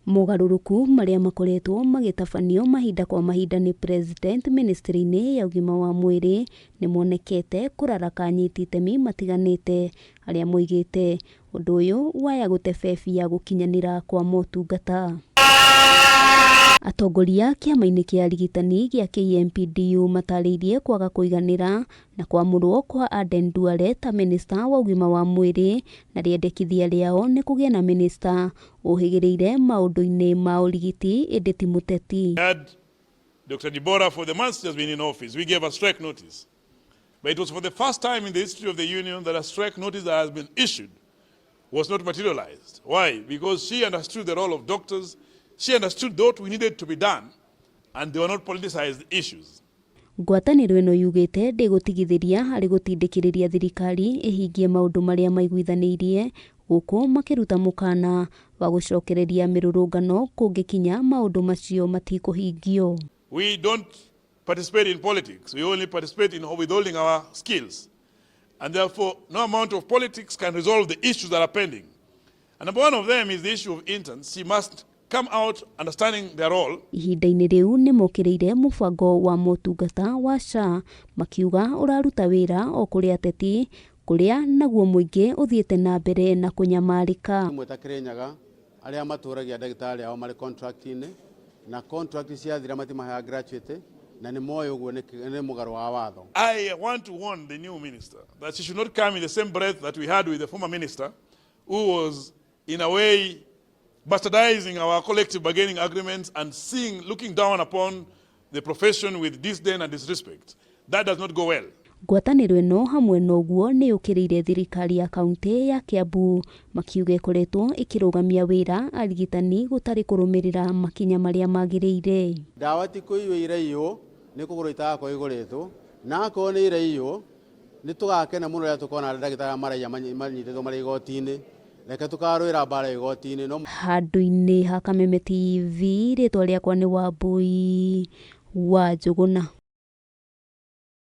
Mogaruruku maria makoretwo magitabanio mahinda kwa mahinda ni president ministry-ini ya ugima wa mwiri nimonekete kuraraka anyiti itemi matiganite aria muigite undu uyu waya gutebebi ya gukinyanira kwa motungata. Atongoria kiama-ini kia urigitani gia KMPDU matariirie kwaga kuiganira na kwamurwo kwa Aden Duale ta minista wa ugima wa mwiri na riendekithia riao ni kugia na minista uhigiriire maundu-ini ma urigiti indi ti muteti. Dr. Deborah, for the months she has been in office, we gave a strike notice. But it was for the first time in the history of the union that a strike notice that has been issued was not materialized. Why? Because she understood the role of doctors. She understood what we needed to be done, and they were not politicized issues. Ngwataniro ino yugite ndigutigithiria hari gutindikiriria thirikari ihingie maundu maria maiguithaniirie guku makiruta mukana wa gucokereria mirurungano kungikinya maundu macio matikuhingio. We don't participate in politics. We only participate in withholding our skills. And therefore, no amount of politics can resolve the issues that are pending. And number one of them is the issue of interns. She must come out understanding their role. Ihinda-ini riu ni mokiriire mubango wa motungata wa SHA makiuga uraruta wira o kuri ateti kuria naguo muingi uthiete na mbere na kunyamarika. Mwetakirenyaga aria maturagia ndagitari ao mari contract-ini na contract ciathira matimaha graduate na ni moyo uguo ni mugaru wa watho. I want to warn the new minister that she should not come in the same breath that we had with the former minister, who was in a way bastardizing our collective bargaining agreements and looking down upon the profession with disdain and disrespect. That does not go well. Ngwataniro ino hamwe na uguo ni ukiriire thirikari ya kaunti ya Kiambu makiuga ikoretwo ikirugamia wira arigitani gutari kurumirira makinya maria magiriire. Dawa ti kuiwire iyo ni kuguru itako iguritwo na ko ni ire iyo ni tugakena muno ria tukona ndagitari maraya manyititwo mari igoti-ini reke tukarwira bara igoti-ini no handu-ini ha Kameme TV ritwa riakwa ni Wambui wa Njuguna.